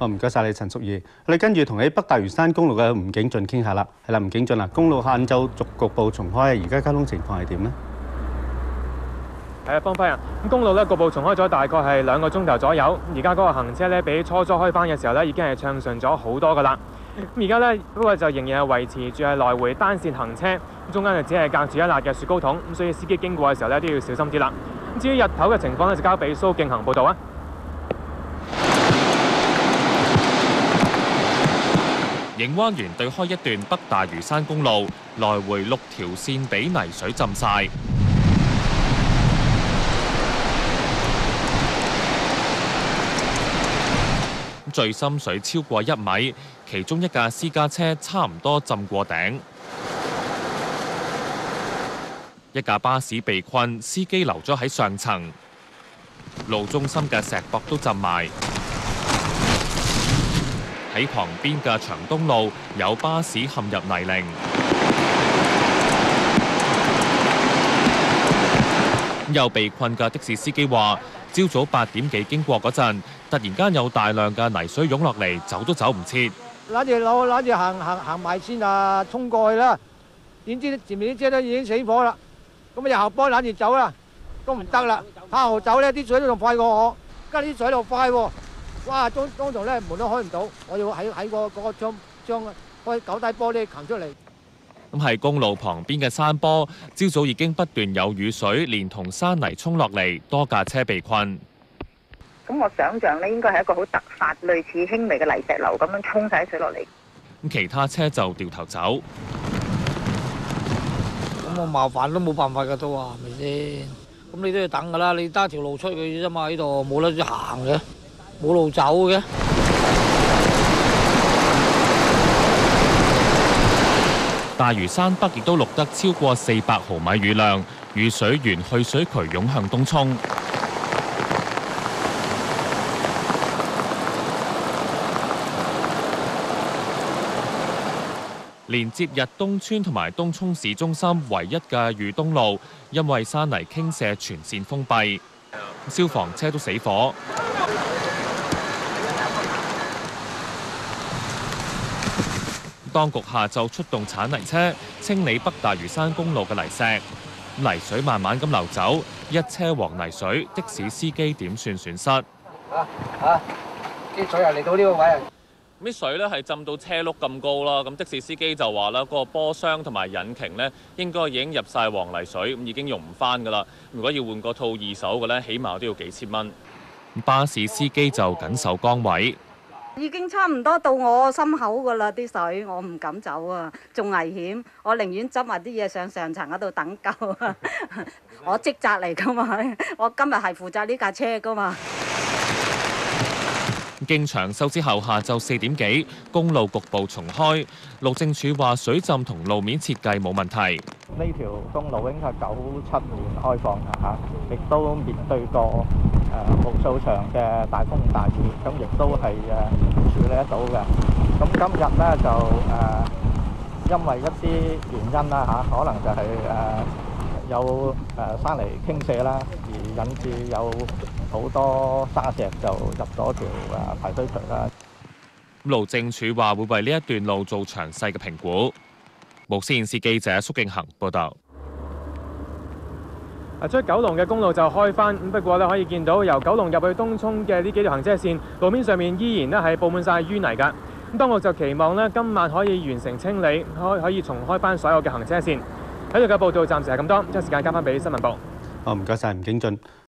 唔該晒你，陳淑儀。我哋跟住同喺北大嶼山公路嘅吳景俊傾下啦。係啦，吳景俊啊，公路晏晝局部重開，而家交通情況係點呢？係啊，方輝啊，咁公路咧局部重開咗大概係2個鐘頭左右。而家嗰個行車咧比初初開返嘅時候咧已經係暢順咗好多噶啦。咁而家咧不過就仍然係維持住係來回單線行車，中間就只係隔住一列嘅雪糕筒，咁所以司機經過嘅時候咧都要小心啲啦。咁至於日頭嘅情況咧，就交俾蘇敬恒報道啊。影灣園對開一段北大嶼山公路，來回6條線俾泥水浸晒。最深水超過1米，其中一架私家車差唔多浸過頂。一架巴士被困，司機留咗喺上層，路中心嘅石壆都浸埋。喺旁邊嘅長東路有巴士陷入泥濘。又被困嘅的士司機話：朝早8點幾經過嗰陣，突然間有大量嘅泥水湧落嚟，走都走唔切。攬住行埋先啊，衝過去啦！點知前面啲車都已經死火啦，咁啊又後波攬住走啦，都唔得啦！向後走咧，啲水都仲快過我，而家啲水又快喎！哇！當堂咧門都開唔到，我要喺個窗開9底玻璃擒出嚟。咁係公路旁邊嘅山坡，朝早已經不斷有雨水連同山泥衝落嚟，多架車被困。咁我想象咧，應該係一個好突發，類似輕微嘅泥石流咁樣衝晒水落嚟。咁其他車就掉頭走。咁我麻煩都冇辦法㗎都話係咪先？咁你都要等㗎啦，你得條路出去啫嘛，呢度冇得行嘅，冇路走嘅。大嶼山北亦都錄得超過400毫米雨量，雨水沿去水渠湧向東涌。連接日東村同埋東涌市中心唯一嘅裕東路，因為山泥傾瀉，全線封閉，消防車都死火。當局下晝出動鏟泥車清理北大嶼山公路嘅泥石，泥水慢慢咁流走，一車黃泥水，的士司機點算損失？啲水又嚟到呢個位啊！啲水咧係浸到車轆咁高啦，咁的士司機就話啦，嗰個波箱同埋引擎咧應該已經入晒黃泥水，咁已經用唔翻噶啦。如果要換個套2手嘅咧，起碼都要幾千蚊。巴士司機就緊守崗位。已經差唔多到我心口㗎啦，啲水我唔敢走啊，仲危險。我寧願執埋啲嘢上層嗰度等救啊！我職責嚟㗎嘛，我今日係負責呢架車㗎嘛。經長修之後，下晝4點幾，公路局部重開。路政署話水浸同路面設計冇問題。呢條公路應該係97年開放嘅嚇，亦都面對過無數場嘅大風大雨，咁亦都係處理得到嘅。咁今日咧就因為一啲原因啦嚇，可能就係有山泥傾瀉啦，而引致有好多沙石就入咗條排水渠啦。路政署話會為呢一段路做詳細嘅評估。無線電視記者蘇敬恒報導。出九龍嘅公路就開返，不過咧可以見到由九龍入去東涌嘅呢幾條行車線，路面上面依然咧係佈滿晒淤泥㗎。咁當局就期望咧今晚可以完成清理，可以重開返所有嘅行車線。喺度嘅報道暫時係咁多，將時間交翻俾新聞部。唔該晒吳景俊。